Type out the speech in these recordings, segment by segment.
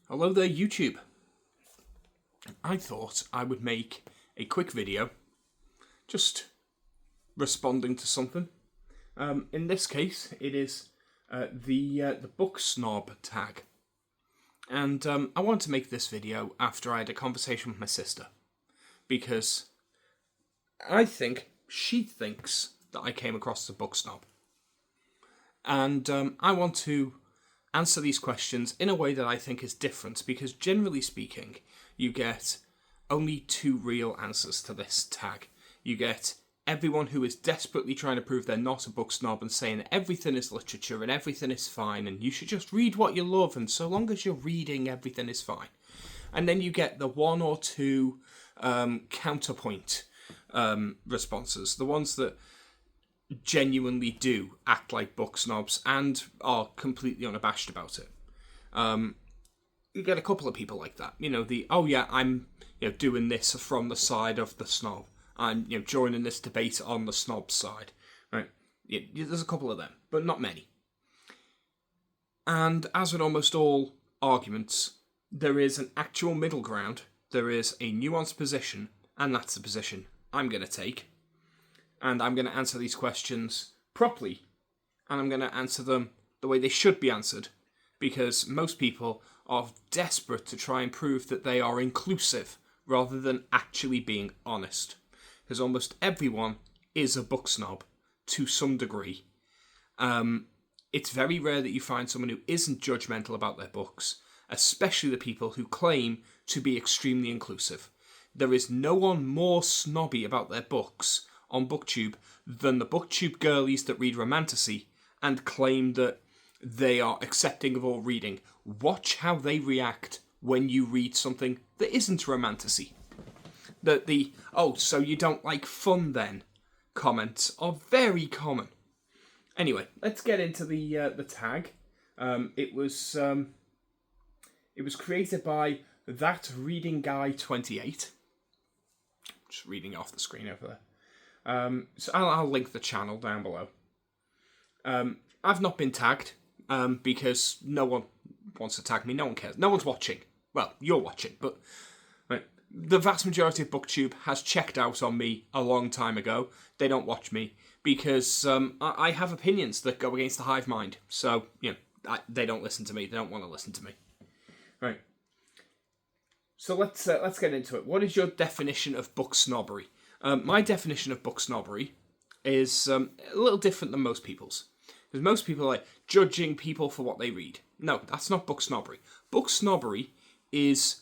Hello there, YouTube. I thought I would make a quick video just responding to something. In this case, it is the book snob tag. And I wanted to make this video after I had a conversation with my sister, because I think she thinks that I came across as a book snob. And I want to answer these questions in a way that I think is different, because generally speaking, you get only two real answers to this tag. You get everyone who is desperately trying to prove they're not a book snob and saying that everything is literature and everything is fine and you should just read what you love, and so long as you're reading, everything is fine. And then you get the one or two counterpoint responses, the ones that genuinely do act like book snobs and are completely unabashed about it. You get a couple of people like that. I'm doing this from the side of the snob. I'm joining this debate on the snob side. Right? There's a couple of them, but not many. And as with almost all arguments, there is an actual middle ground. There is a nuanced position, and that's the position I'm going to take. And I'm going to answer these questions properly, and I'm going to answer them the way they should be answered, because most people are desperate to try and prove that they are inclusive rather than actually being honest. Because almost everyone is a book snob to some degree. It's very rare that you find someone who isn't judgmental about their books, especially the people who claim to be extremely inclusive. There is no one more snobby about their books on Booktube than the Booktube girlies that read romantasy and claim that they are accepting of all reading. Watch how they react when you read something that isn't romantasy. So you don't like fun then comments are very common. Anyway, let's get into the tag. It was created by That Reading Guy 28. Just reading off the screen over there. So I'll link the channel down below. I've not been tagged because no one wants to tag me. No one cares. No one's watching. Well, you're watching, but right, the vast majority of Booktube has checked out on me a long time ago. They don't watch me because I have opinions that go against the hive mind. So they don't listen to me. They don't want to listen to me. Right. So let's get into it. What is your definition of book snobbery? My definition of book snobbery is a little different than most people's. Because most people are like judging people for what they read. No, that's not book snobbery. Book snobbery is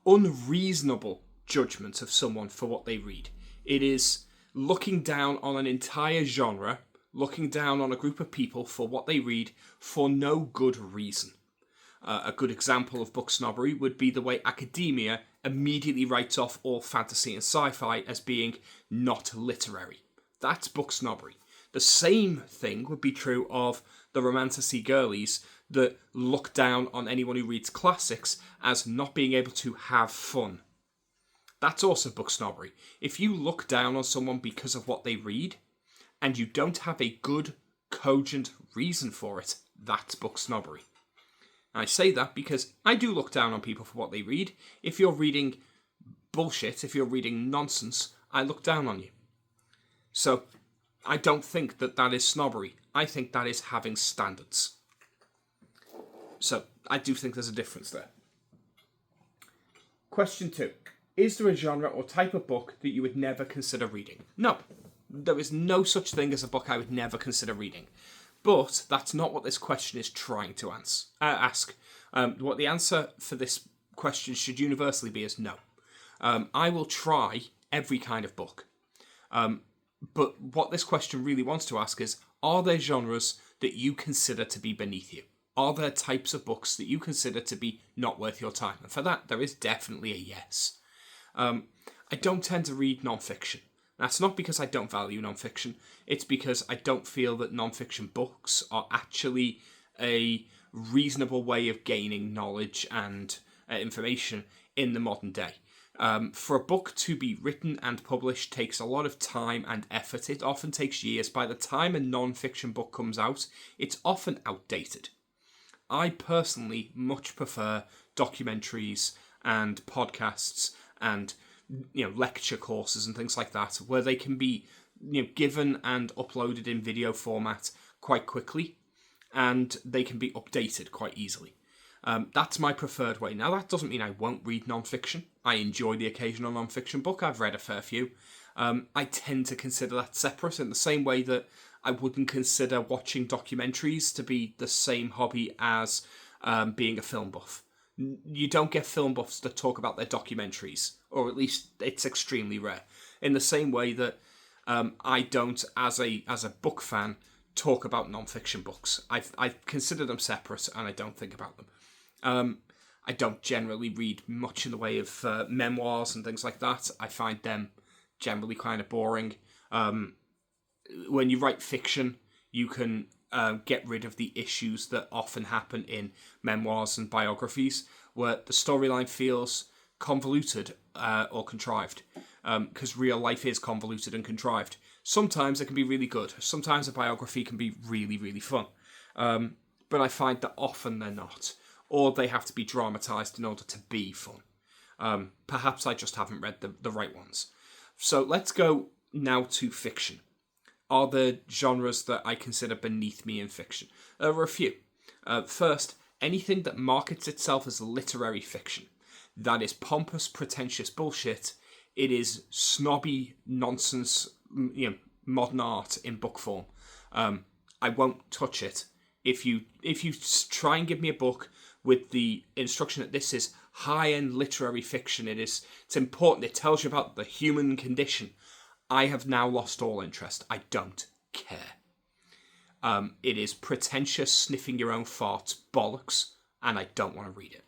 unreasonable judgment of someone for what they read. It is looking down on an entire genre, looking down on a group of people for what they read for no good reason. A good example of book snobbery would be the way academia immediately writes off all fantasy and sci-fi as being not literary. That's book snobbery. The same thing would be true of the romantasy girlies that look down on anyone who reads classics as not being able to have fun. That's also book snobbery. If you look down on someone because of what they read, and you don't have a good, cogent reason for it, that's book snobbery. I say that because I do look down on people for what they read. If you're reading bullshit, if you're reading nonsense, I look down on you. So I don't think that is snobbery. I think that is having standards. So I do think there's a difference there. Question 2. Is there a genre or type of book that you would never consider reading? No. There is no such thing as a book I would never consider reading. But that's not what this question is trying to ask. What the answer for this question should universally be is no. I will try every kind of book. But what this question really wants to ask is, are there genres that you consider to be beneath you? Are there types of books that you consider to be not worth your time? And for that, there is definitely a yes. I don't tend to read non-fiction. That's not because I don't value non-fiction. It's because I don't feel that non-fiction books are actually a reasonable way of gaining knowledge and information in the modern day. For a book to be written and published takes a lot of time and effort. It often takes years. By the time a non-fiction book comes out, it's often outdated. I personally much prefer documentaries and podcasts and lecture courses and things like that, where they can be given and uploaded in video format quite quickly, and they can be updated quite easily. That's my preferred way. Now, that doesn't mean I won't read non-fiction. I enjoy the occasional non-fiction book. I've read a fair few. I tend to consider that separate in the same way that I wouldn't consider watching documentaries to be the same hobby as being a film buff. You don't get film buffs that talk about their documentaries, or at least it's extremely rare. In the same way that I don't, as a book fan, talk about non-fiction books. I consider them separate, and I don't think about them. I don't generally read much in the way of memoirs and things like that. I find them generally kind of boring. When you write fiction, you can get rid of the issues that often happen in memoirs and biographies, where the storyline feels convoluted or contrived, because real life is convoluted and contrived. Sometimes it can be really good. Sometimes a biography can be really, really fun. But I find that often they're not, or they have to be dramatised in order to be fun. Perhaps I just haven't read the right ones. So let's go now to fiction. Are there genres that I consider beneath me in fiction? There are a few. First, anything that markets itself as literary fiction. That is pompous, pretentious bullshit. It is snobby nonsense, modern art in book form. I won't touch it. If you try and give me a book with the instruction that this is high-end literary fiction, it's important, it tells you about the human condition, I have now lost all interest. I don't care. It is pretentious, sniffing your own farts, bollocks, and I don't want to read it.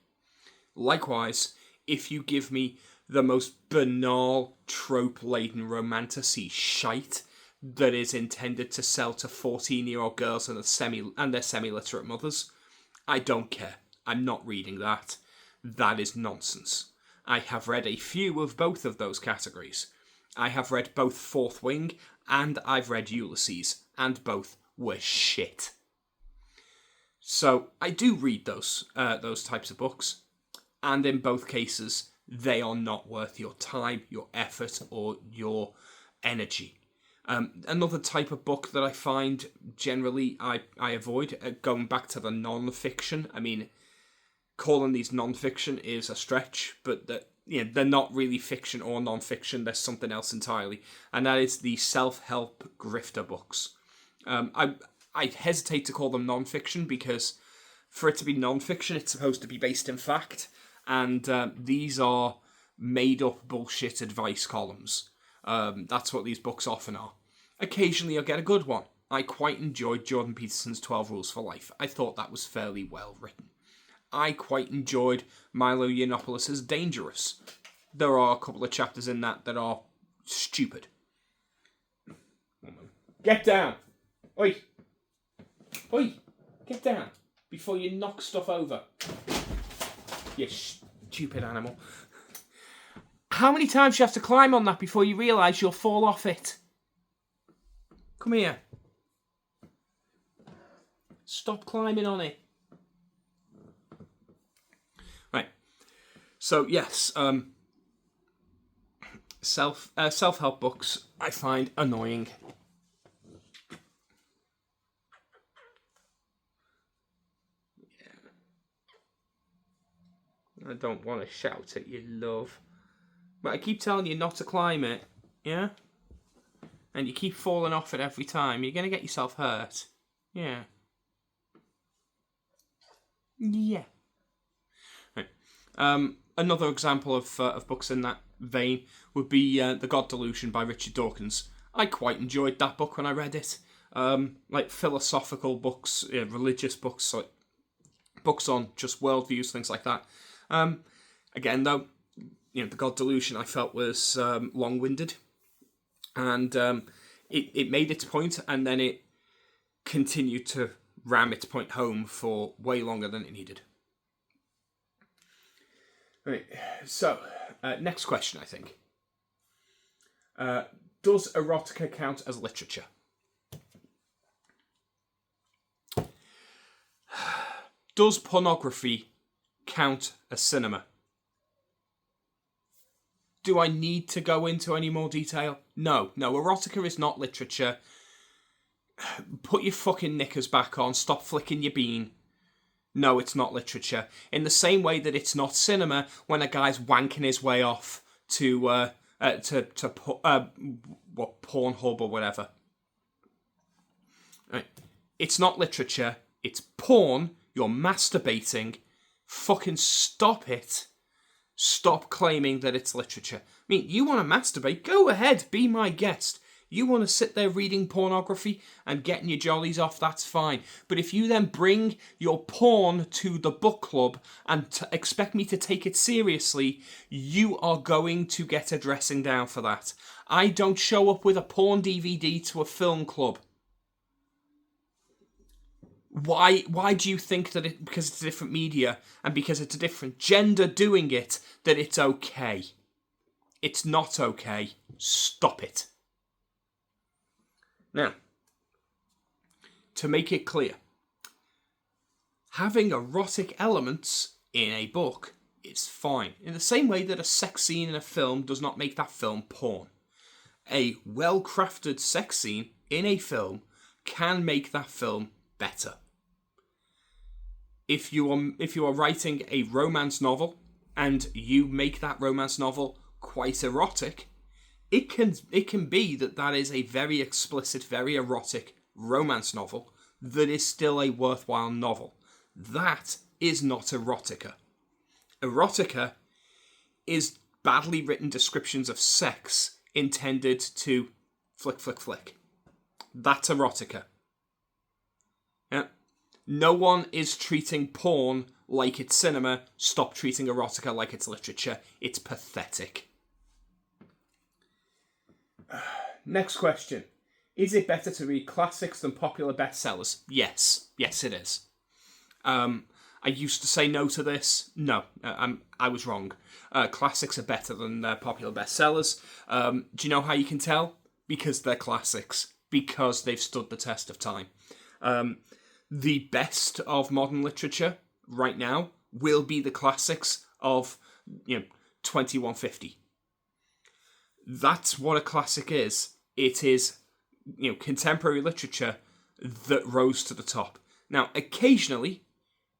Likewise, if you give me the most banal, trope-laden romantasy shite that is intended to sell to 14-year-old girls and their semi-literate mothers, I don't care. I'm not reading that. That is nonsense. I have read a few of both of those categories. I have read both Fourth Wing and I've read Ulysses, and both were shit. So I do read those types of books, and in both cases, they are not worth your time, your effort, or your energy. Another type of book that I find generally I avoid, going back to the non-fiction. I mean, calling these non-fiction is a stretch, but they're not really fiction or non-fiction. There's something else entirely, and that is the self-help grifter books. I hesitate to call them non-fiction because for it to be non-fiction, it's supposed to be based in fact, and these are made-up bullshit advice columns. That's what these books often are. Occasionally you'll get a good one. I quite enjoyed Jordan Peterson's 12 Rules for Life. I thought that was fairly well written. I quite enjoyed Milo Yiannopoulos' Dangerous. There are a couple of chapters in that are stupid. Get down! Oi! Oi! Get down! Before you knock stuff over. You stupid animal. How many times do you have to climb on that before you realise you'll fall off it? Come here. Stop climbing on it. Right. So, yes, self-help books I find annoying. I don't want to shout at you, love. But I keep telling you not to climb it, yeah? And you keep falling off it every time. You're going to get yourself hurt. Yeah. Yeah. Right. Another example of books in that vein would be The God Delusion by Richard Dawkins. I quite enjoyed that book when I read it. Like philosophical books, religious books, like books on just worldviews, things like that. Again, though, The God Delusion I felt was long-winded, and it made its point, and then it continued to ram its point home for way longer than it needed. Right, so, next question, I think. Does erotica count as literature? Does pornography count as cinema? Do I need to go into any more detail? No, erotica is not literature. Put your fucking knickers back on, stop flicking your bean. No, it's not literature. In the same way that it's not cinema when a guy's wanking his way off to Pornhub or whatever. Right. It's not literature. It's porn. You're masturbating. Fucking stop it. Stop claiming that it's literature. I mean, you want to masturbate? Go ahead, be my guest. You want to sit there reading pornography and getting your jollies off, that's fine. But if you then bring your porn to the book club and expect me to take it seriously, you are going to get a dressing down for that. I don't show up with a porn DVD to a film club. Why do you think that because it's a different media and because it's a different gender doing it, that it's okay? It's not okay. Stop it. Now, to make it clear, having erotic elements in a book is fine. In the same way that a sex scene in a film does not make that film porn. A well-crafted sex scene in a film can make that film better. If you are writing a romance novel and you make that romance novel quite erotic, it can be that is a very explicit, very erotic romance novel that is still a worthwhile novel. That is not erotica. Erotica is badly written descriptions of sex intended to flick, flick, flick. That's erotica. Yeah. No one is treating porn like it's cinema. Stop treating erotica like it's literature. It's pathetic. Next question. Is it better to read classics than popular bestsellers? Yes. Yes, it is. I used to say no to this. No, I was wrong. Classics are better than popular bestsellers. Do you know how you can tell? Because they're classics. Because they've stood the test of time. The best of modern literature right now will be the classics of 2150. That's what a classic is. It is, contemporary literature that rose to the top. Now, occasionally,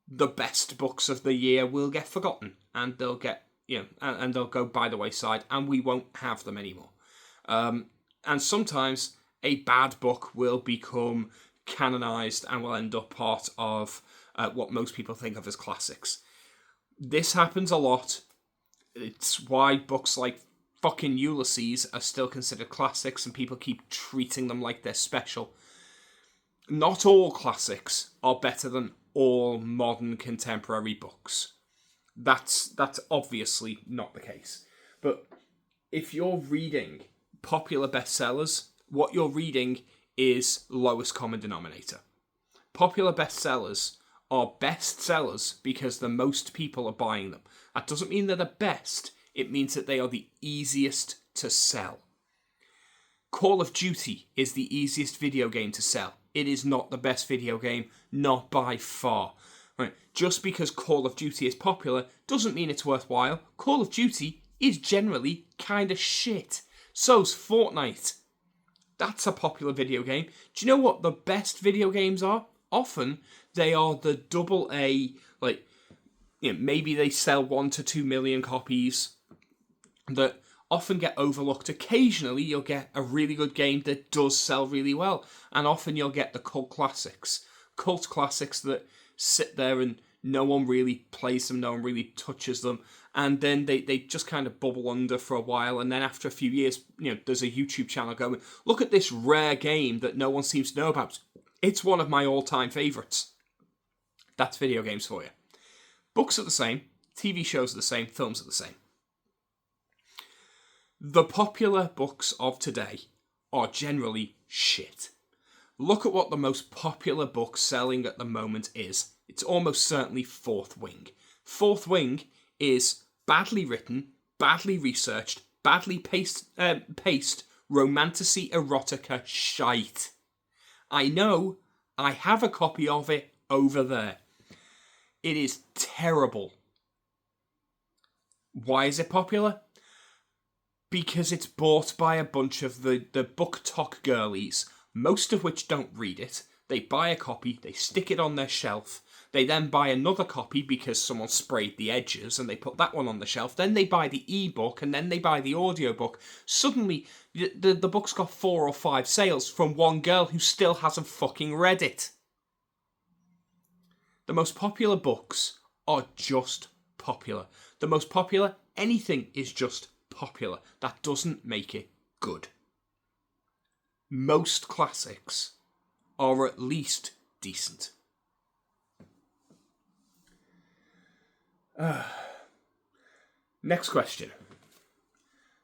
the best books of the year will get forgotten, and they'll get, and they'll go by the wayside, and we won't have them anymore. And sometimes a bad book will become canonized and will end up part of what most people think of as classics. This happens a lot. It's why books like fucking Ulysses are still considered classics and people keep treating them like they're special. Not all classics are better than all modern contemporary books. That's obviously not the case. But if you're reading popular bestsellers, what you're reading is lowest common denominator. Popular bestsellers are bestsellers because the most people are buying them. That doesn't mean they're the best. It means that they are the easiest to sell. Call of Duty is the easiest video game to sell. It is not the best video game, not by far. Right? Just because Call of Duty is popular doesn't mean it's worthwhile. Call of Duty is generally kind of shit. So's Fortnite. That's a popular video game. Do you know what the best video games are? Often they are the AA, maybe they sell 1 to 2 million copies that often get overlooked. Occasionally you'll get a really good game that does sell really well, and often you'll get the cult classics that sit there and no one really plays them, no one really touches them, and then they just kind of bubble under for a while, and then after a few years, there's a YouTube channel going, look at this rare game that no one seems to know about. It's one of my all-time favourites. That's video games for you. Books are the same, TV shows are the same, films are the same. The popular books of today are generally shit. Look at what the most popular book selling at the moment is. It's almost certainly Fourth Wing. Fourth Wing is badly written, badly researched, badly paced romantasy erotica shite. I know, I have a copy of it over there. It is terrible. Why is it popular? Because it's bought by a bunch of the BookTok girlies, most of which don't read it. They buy a copy, they stick it on their shelf, they then buy another copy because someone sprayed the edges and they put that one on the shelf, then they buy the ebook and then they buy the audiobook. Suddenly, the book's got 4 or 5 sales from one girl who still hasn't fucking read it. The most popular books are just popular. The most popular, anything is just popular. That doesn't make it good. Most classics are at least decent. Next question.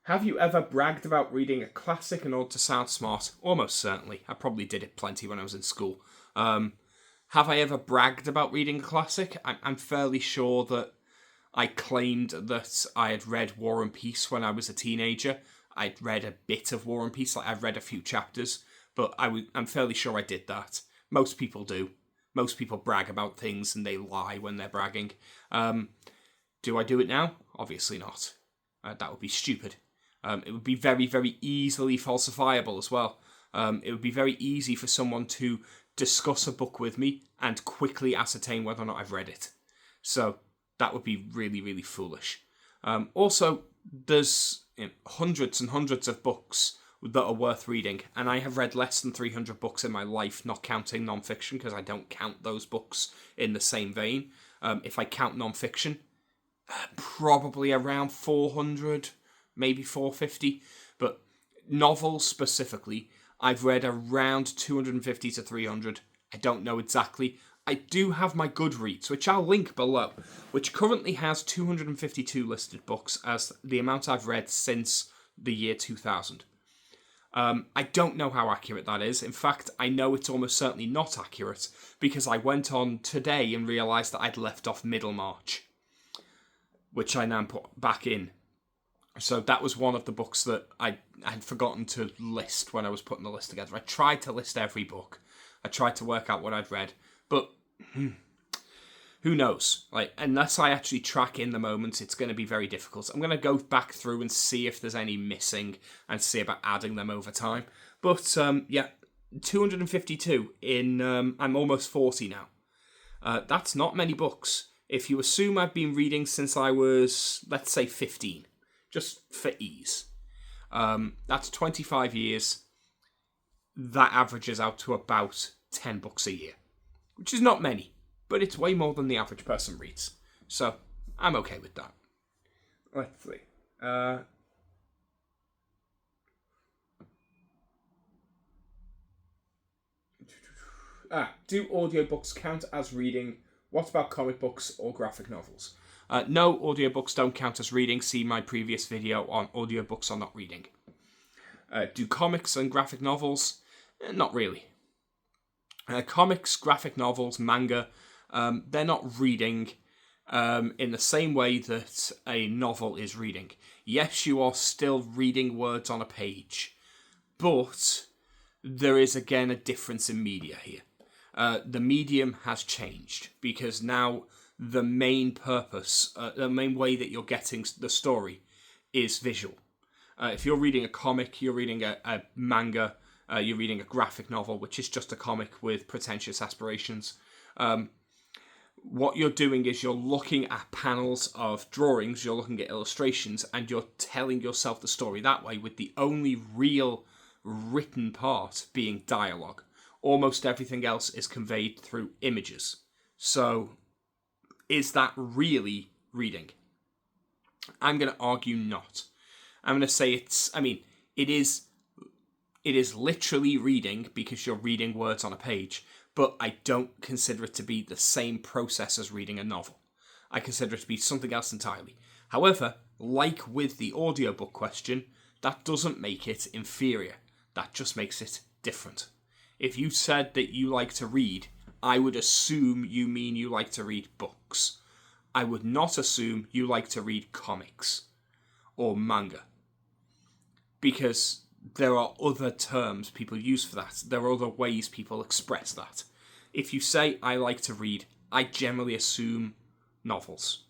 Have you ever bragged about reading a classic in order to sound smart? Almost certainly. I probably did it plenty when I was in school. Have I ever bragged about reading a classic? I'm fairly sure that I claimed that I had read War and Peace when I was a teenager. I'd read a bit of War and Peace, like I've read a few chapters, but I'm fairly sure I did that. Most people do. Most people brag about things and they lie when they're bragging. Do I do it now? Obviously not. That would be stupid. It would be very, very easily falsifiable as well. It would be very easy for someone to discuss a book with me and quickly ascertain whether or not I've read it. So that would be really, really foolish. Also, there's hundreds and hundreds of books that are worth reading, and I have read less than 300 books in my life, not counting non-fiction, because I don't count those books in the same vein. If I count non-fiction, probably around 400, maybe 450. But novels specifically, I've read around 250 to 300. I don't know exactly. I do have my Goodreads, which I'll link below, which currently has 252 listed books as the amount I've read since the year 2000. I don't know how accurate that is. In fact, I know it's almost certainly not accurate because I went on today and realised that I'd left off Middlemarch, which I now put back in. So that was one of the books that I had forgotten to list when I was putting the list together. I tried to list every book. I tried to work out what I'd read, but who knows? Like, unless I actually track in the moments, it's going to be very difficult. I'm going to go back through and see if there's any missing and see about adding them over time. But yeah, 252 in. I'm almost 40 now. That's not many books. If you assume I've been reading since I was, let's say, 15, just for ease, that's 25 years. That averages out to about 10 books a year, which is not many, but it's way more than the average person reads. So I'm okay with that. Let's see. Do audiobooks count as reading? What about comic books or graphic novels? No, audiobooks don't count as reading. See my previous video on audiobooks or not reading. Do comics and graphic novels? Not really. Comics, graphic novels, manga, they're not reading in the same way that a novel is reading. Yes, you are still reading words on a page, but there is again a difference in media here. The medium has changed because now the main purpose, the main way that you're getting the story is visual. If you're reading a comic, you're reading a manga, you're reading a graphic novel, which is just a comic with pretentious aspirations. What you're doing is you're looking at panels of drawings, you're looking at illustrations, and you're telling yourself the story that way, with the only real written part being dialogue. Almost everything else is conveyed through images. So, is that really reading? I'm going to argue not. I'm going to say it is literally reading because you're reading words on a page, but I don't consider it to be the same process as reading a novel. I consider it to be something else entirely. However, like with the audiobook question, that doesn't make it inferior. That just makes it different. If you said that you like to read, I would assume you mean you like to read books. I would not assume you like to read comics or manga, because there are other terms people use for that. There are other ways people express that. If you say, I like to read I generally assume novels.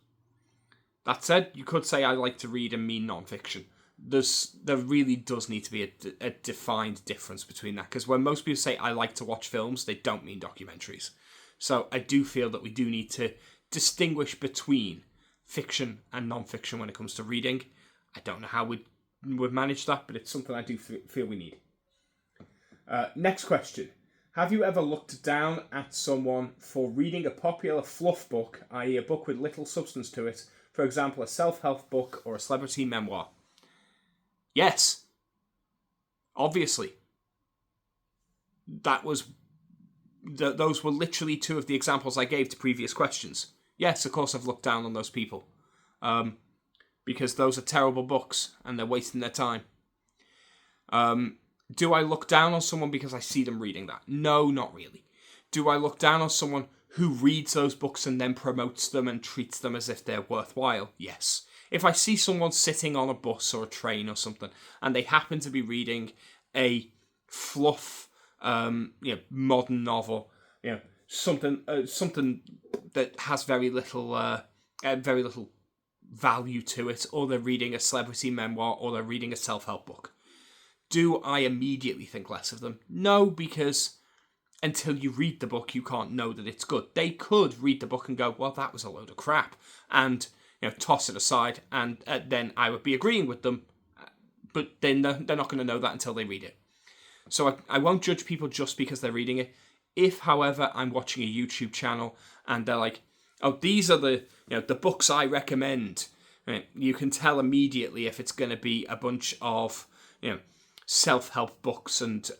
That said, you could say I like to read and mean non-fiction. There really does need to be a defined difference between that, because when most people say I like to watch films, they don't mean documentaries. So I do feel that we do need to distinguish between fiction and non-fiction when it comes to reading. I don't know how we'd manage that, but it's something I do feel we need. Next question. Have you ever looked down at someone for reading a popular fluff book, i.e. a book with little substance to it, for example, a self-help book or a celebrity memoir? Yes. Obviously. Those were literally two of the examples I gave to previous questions. Yes, of course I've looked down on those people. Because those are terrible books and they're wasting their time. Do I look down on someone because I see them reading that? No, not really. Do I look down on someone who reads those books and then promotes them and treats them as if they're worthwhile? Yes. If I see someone sitting on a bus or a train or something and they happen to be reading a fluff, modern novel, something that has very little value to it, or they're reading a celebrity memoir, or they're reading a self-help book, do I immediately think less of them? No, because until you read the book, you can't know that it's good. They could read the book and go, well, that was a load of crap, and toss it aside, and then I would be agreeing with them, but then they're not going to know that until they read it. So I won't judge people just because they're reading it. If, however, I'm watching a YouTube channel and they're like, oh, these are the books I recommend, right? You can tell immediately if it's going to be a bunch of self-help books and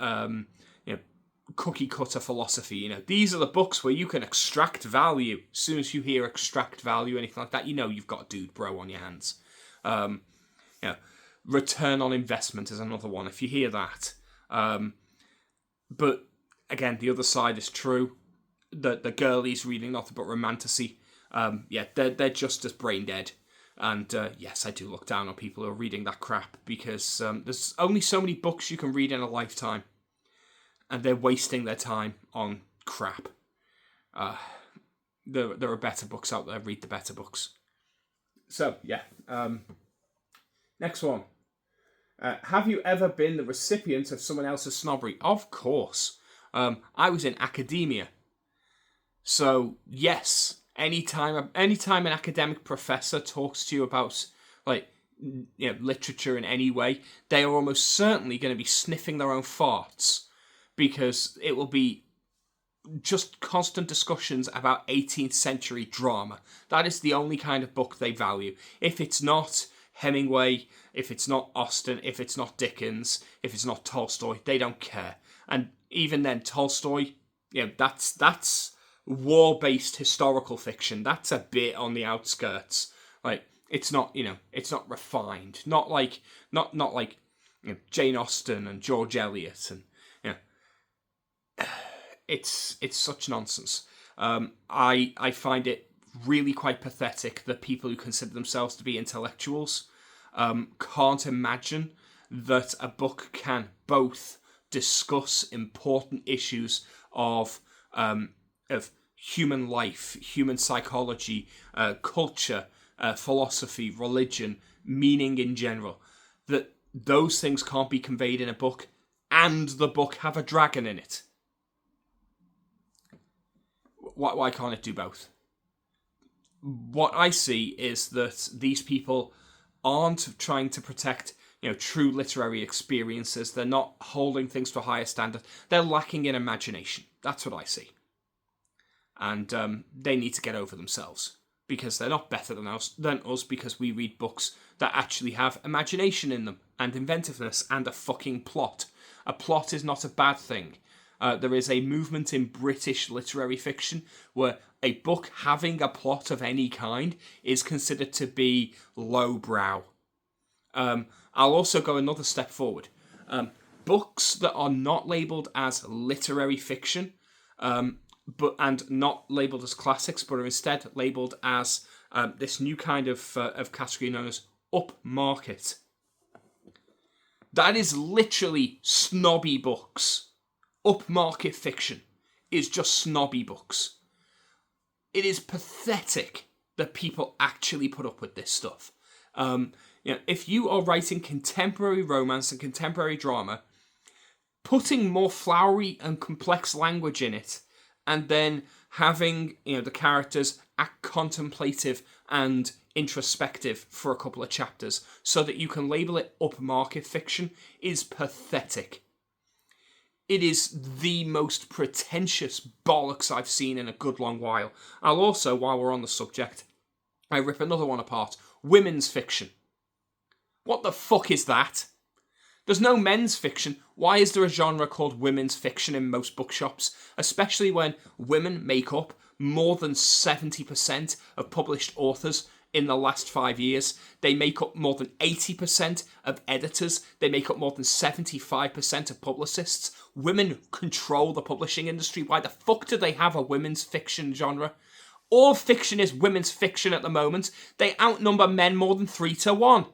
cookie cutter philosophy. These are the books where you can extract value. As soon as you hear extract value, anything like that, you've got a dude bro on your hands. Return on investment is another one, if you hear that. But again, the other side is true. The girlies reading nothing but romantasy, they're just as brain dead. And yes, I do look down on people who are reading that crap, because there's only so many books you can read in a lifetime, and they're wasting their time on crap. There are better books out there. Read the better books. So, yeah. Next one. Have you ever been the recipient of someone else's snobbery? Of course. I was in academia. So, yes, anytime an academic professor talks to you about literature in any way, they are almost certainly going to be sniffing their own farts, because it will be just constant discussions about 18th century drama. That is the only kind of book they value. If it's not Hemingway, if it's not Austen, if it's not Dickens, if it's not Tolstoy, they don't care. And even then, Tolstoy, that's war-based historical fiction. That's a bit on the outskirts. It's not refined. Not like Jane Austen and George Eliot, and it's such nonsense. I find it really quite pathetic that people who consider themselves to be intellectuals can't imagine that a book can both discuss important issues of human life, human psychology, culture, philosophy, religion, meaning in general, that those things can't be conveyed in a book, and the book have a dragon in it. Why can't it do both? What I see is that these people aren't trying to protect true literary experiences. They're not holding things to a higher standard. They're lacking in imagination. That's what I see. And they need to get over themselves, because they're not better than us, because we read books that actually have imagination in them, and inventiveness, and a fucking plot. A plot is not a bad thing. There is a movement in British literary fiction where a book having a plot of any kind is considered to be lowbrow. I'll also go another step forward. Books that are not labelled as literary fiction, and not labelled as classics, but are instead labelled as this new kind of category known as upmarket. That is literally snobby books. Upmarket fiction is just snobby books. It is pathetic that people actually put up with this stuff. If you are writing contemporary romance and contemporary drama, putting more flowery and complex language in it, and then having the characters act contemplative and introspective for a couple of chapters so that you can label it upmarket fiction is pathetic. It is the most pretentious bollocks I've seen in a good long while. I'll also, while we're on the subject, I rip another one apart. Women's fiction. What the fuck is that? There's no men's fiction. Why is there a genre called women's fiction in most bookshops? Especially when women make up more than 70% of published authors in the last 5 years. They make up more than 80% of editors. They make up more than 75% of publicists. Women control the publishing industry. Why the fuck do they have a women's fiction genre? All fiction is women's fiction at the moment. They outnumber men more than 3-1.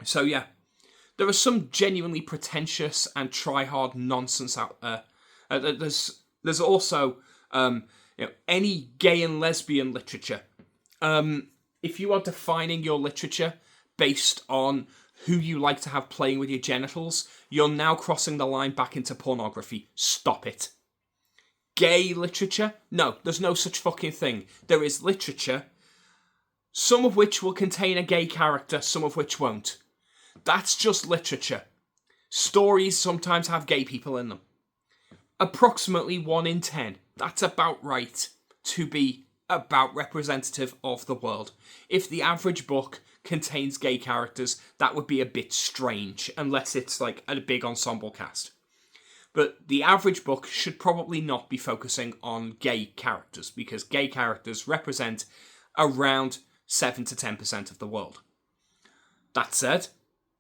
So yeah, there are some genuinely pretentious and try-hard nonsense out there. There's also any gay and lesbian literature. If you are defining your literature based on who you like to have playing with your genitals, you're now crossing the line back into pornography. Stop it. Gay literature? No, there's no such fucking thing. There is literature, some of which will contain a gay character, some of which won't. That's just literature. Stories sometimes have gay people in them. Approximately 1 in 10. That's about right to be about representative of the world. If the average book contains gay characters, that would be a bit strange, unless it's like a big ensemble cast. But the average book should probably not be focusing on gay characters, because gay characters represent around 7 to 10% of the world. That said,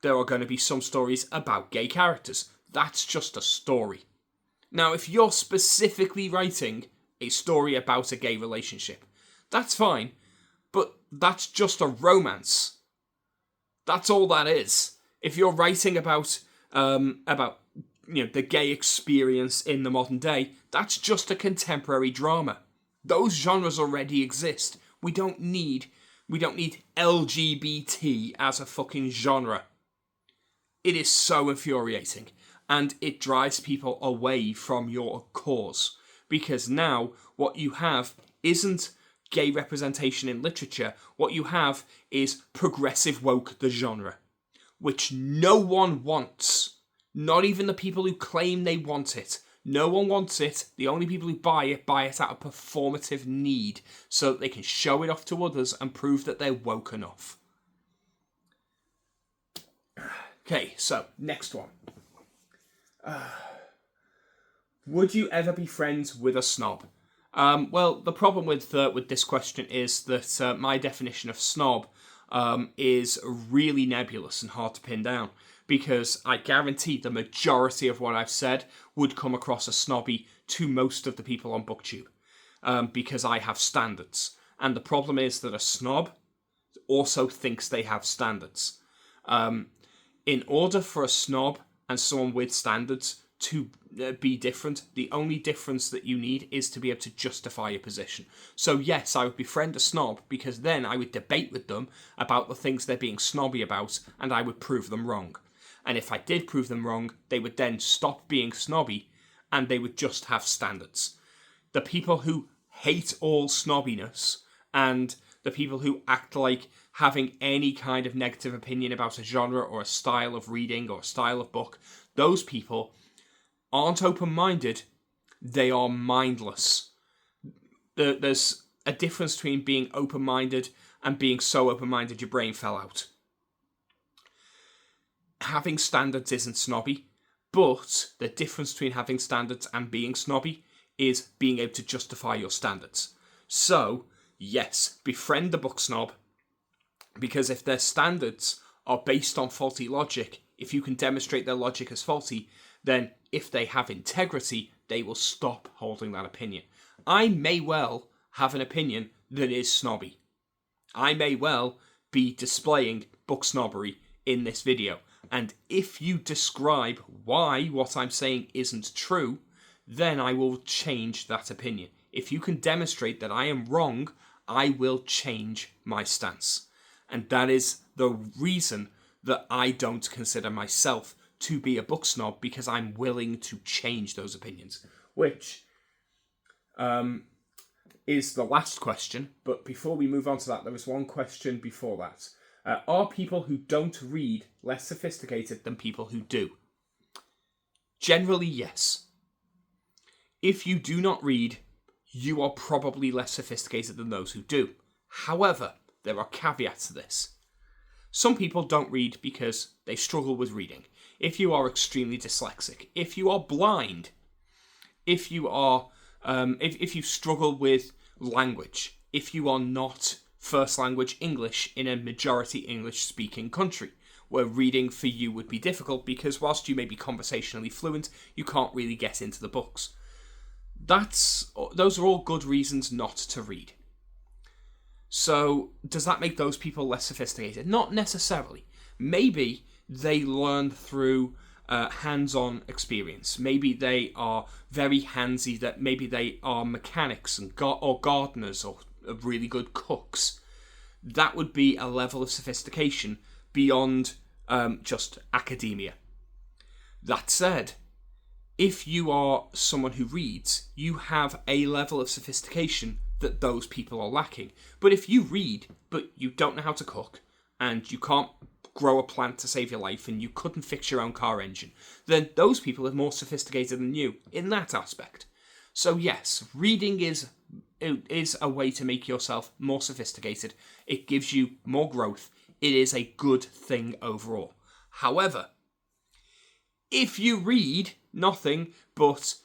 there are going to be some stories about gay characters. That's just a story. Now, if you're specifically writing a story about a gay relationship, that's fine, but that's just a romance. That's all that is. If you're writing about the gay experience in the modern day, that's just a contemporary drama. Those genres already exist. We don't need LGBT as a fucking genre. It is so infuriating, and it drives people away from your cause, because now what you have isn't gay representation in literature. What you have is progressive woke the genre, which no one wants. Not even the people who claim they want it. No one wants it. The only people who buy it out of performative need so that they can show it off to others and prove that they're woke enough. Okay, so next one. Would you ever be friends with a snob? Well, the problem with this question is that my definition of snob is really nebulous and hard to pin down, because I guarantee the majority of what I've said would come across as snobby to most of the people on Booktube, because I have standards. And the problem is that a snob also thinks they have standards. In order for a snob and someone with standards to be different, the only difference that you need is to be able to justify your position. So yes, I would befriend a snob, because then I would debate with them about the things they're being snobby about, and I would prove them wrong. And if I did prove them wrong, they would then stop being snobby, and they would just have standards. The people who hate all snobbiness, and the people who act like having any kind of negative opinion about a genre or a style of reading or a style of book, those people aren't open-minded, they are mindless. There's a difference between being open-minded and being so open-minded your brain fell out. Having standards isn't snobby, but the difference between having standards and being snobby is being able to justify your standards. So, yes, befriend the book snob, because if their standards are based on faulty logic, if you can demonstrate their logic as faulty, then if they have integrity, they will stop holding that opinion. I may well have an opinion that is snobby. I may well be displaying book snobbery in this video. And if you describe why what I'm saying isn't true, then I will change that opinion. If you can demonstrate that I am wrong, I will change my stance. And that is the reason that I don't consider myself to be a book snob, because I'm willing to change those opinions. Which is the last question. But before we move on to that, there was one question before that. Are people who don't read less sophisticated than people who do? Generally, yes. If you do not read, you are probably less sophisticated than those who do. However, there are caveats to this. Some people don't read because they struggle with reading. If you are extremely dyslexic, if you are blind, if you are, if you struggle with language, if you are not first language English in a majority English speaking country, where reading for you would be difficult because whilst you may be conversationally fluent, you can't really get into the books. Those are all good reasons not to read. So, does that make those people less sophisticated? Not necessarily. Maybe they learn through hands-on experience. Maybe they are very handsy, that maybe they are mechanics or gardeners or really good cooks. That would be a level of sophistication beyond just academia. That said, if you are someone who reads, you have a level of sophistication that those people are lacking. But if you read, but you don't know how to cook, and you can't grow a plant to save your life, and you couldn't fix your own car engine, then those people are more sophisticated than you in that aspect. So yes, reading is a way to make yourself more sophisticated. It gives you more growth. It is a good thing overall. However, if you read nothing but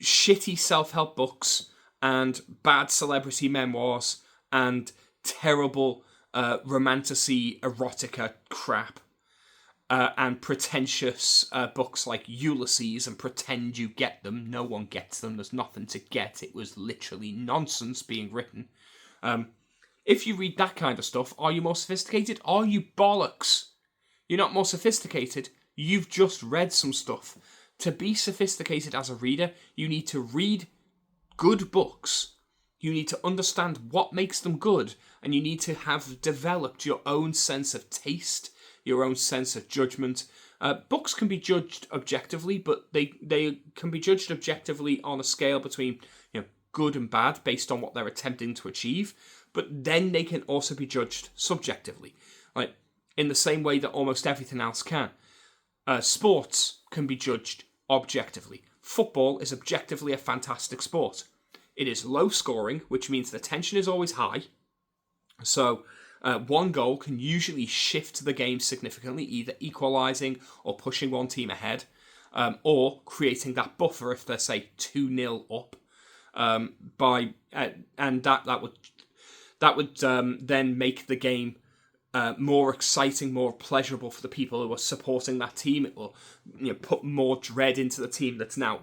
shitty self-help books and bad celebrity memoirs and terrible romantasy erotica crap and pretentious books like Ulysses and pretend you get them, no one gets them, there's nothing to get, it was literally nonsense being written. If you read that kind of stuff, are you more sophisticated? Are you bollocks? You're not more sophisticated, you've just read some stuff. To be sophisticated as a reader, you need to read good books. You need to understand what makes them good, and you need to have developed your own sense of taste, your own sense of judgment. Books can be judged objectively, but they can be judged objectively on a scale between good and bad based on what they're attempting to achieve. But then they can also be judged subjectively, like in the same way that almost everything else can. Sports can be judged objectively. Football is objectively a fantastic sport. It is low scoring, which means the tension is always high. So one goal can usually shift the game significantly, either equalising or pushing one team ahead, or creating that buffer if they're, say, 2-0 up. And that would then make the game more exciting, more pleasurable for the people who are supporting that team. It will put more dread into the team that's now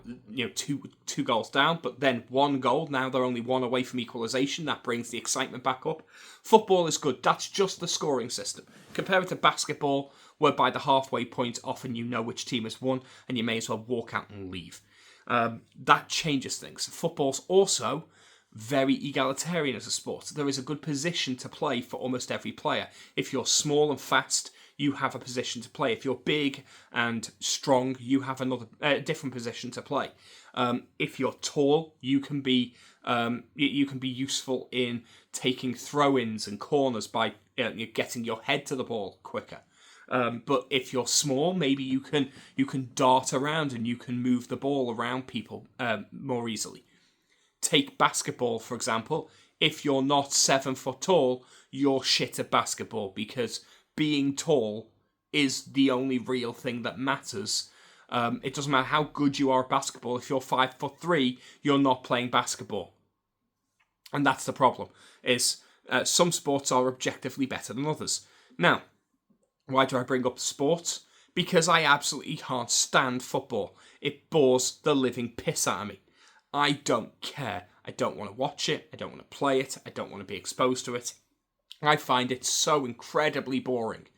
two goals down, but then one goal, now they're only one away from equalisation. That brings the excitement back up. Football is good. That's just the scoring system. Compare it to basketball, where by the halfway point often you know which team has won and you may as well walk out and leave. That changes things. Football's also very egalitarian as a sport. There is a good position to play for almost every player. If you're small and fast, you have a position to play. If you're big and strong, you have another different position to play. If you're tall, you can be useful in taking throw-ins and corners by getting your head to the ball quicker. But if you're small, maybe you can dart around and you can move the ball around people more easily. Take basketball, for example. If you're not 7 foot tall, you're shit at basketball, because being tall is the only real thing that matters. It doesn't matter how good you are at basketball. If you're 5'3", you're not playing basketball. And that's the problem, is some sports are objectively better than others. Now, why do I bring up sports? Because I absolutely can't stand football. It bores the living piss out of me. I don't care. I don't want to watch it. I don't want to play it. I don't want to be exposed to it. I find it so incredibly boring.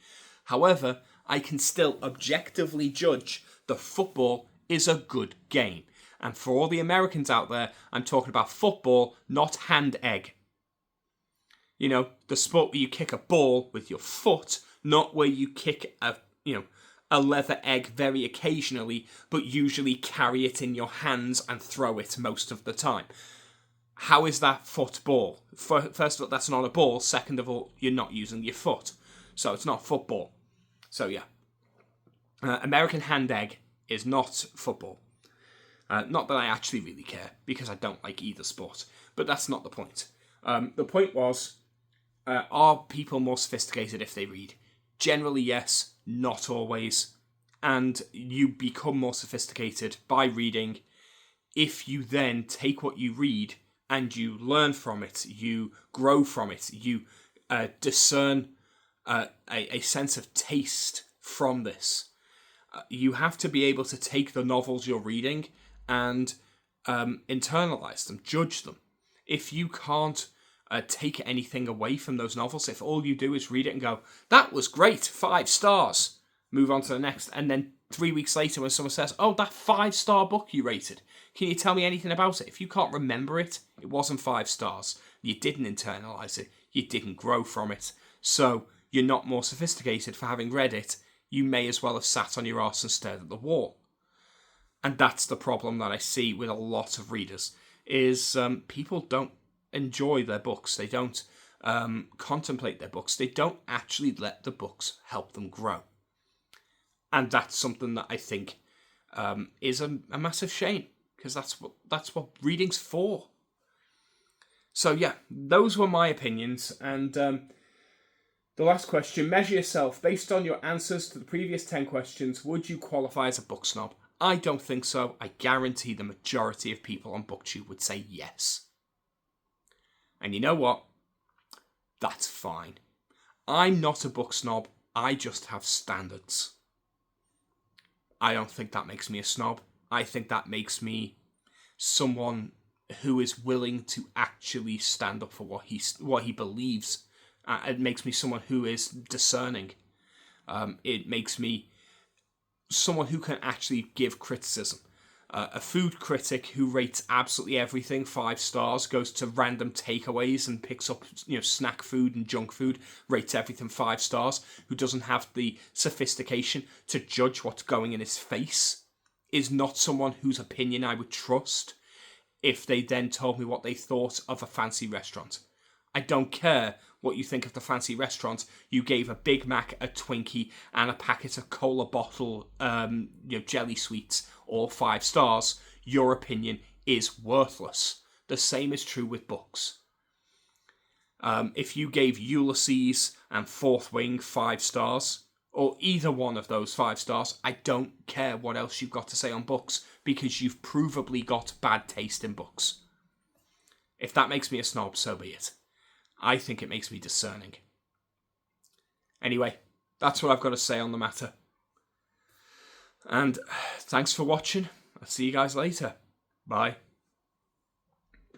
However, I can still objectively judge that football is a good game. And for all the Americans out there, I'm talking about football, not hand egg. You know, the sport where you kick a ball with your foot, not where you kick a leather egg very occasionally, but usually carry it in your hands and throw it most of the time. How is that football? First of all, that's not a ball. Second of all, you're not using your foot. So it's not football. So yeah. American hand egg is not football. Not that I actually really care, because I don't like either sport. But that's not the point. The point was, are people more sophisticated if they read? Generally, yes. Not always. And you become more sophisticated by reading if you then take what you read and you learn from it, you grow from it, you discern a sense of taste from this. You have to be able to take the novels you're reading and internalize them, judge them. If you can't take anything away from those novels, if all you do is read it and go, that was great, 5 stars, move on to the next, and then 3 weeks later when someone says, oh, that 5-star book you rated, can you tell me anything about it? If you can't remember it, it wasn't 5 stars, you didn't internalize it, you didn't grow from it, so you're not more sophisticated for having read it. You may as well have sat on your arse and stared at the wall. And that's the problem that I see with a lot of readers, is people don't enjoy their books. They don't contemplate their books. They don't actually let the books help them grow. And that's something that I think is a massive shame, because that's what reading's for. So yeah, those were my opinions. And the last question, measure yourself. Based on your answers to the previous 10 questions, would you qualify as a book snob? I don't think so. I guarantee the majority of people on Booktube would say yes. And you know what? That's fine. I'm not a book snob. I just have standards. I don't think that makes me a snob. I think that makes me someone who is willing to actually stand up for what he believes. It makes me someone who is discerning. It makes me someone who can actually give criticism. A food critic who rates absolutely everything 5 stars, goes to random takeaways and picks up snack food and junk food, rates everything 5 stars, who doesn't have the sophistication to judge what's going in his face, is not someone whose opinion I would trust if they then told me what they thought of a fancy restaurant. I don't care what you think of the fancy restaurant. You gave a Big Mac, a Twinkie, and a packet of cola bottle, jelly sweets, all 5 stars. Your opinion is worthless. The same is true with books. If you gave Ulysses and Fourth Wing 5 stars, or either one of those 5 stars, I don't care what else you've got to say on books, because you've provably got bad taste in books. If that makes me a snob, so be it. I think it makes me discerning. Anyway, that's what I've got to say on the matter. And thanks for watching. I'll see you guys later. Bye.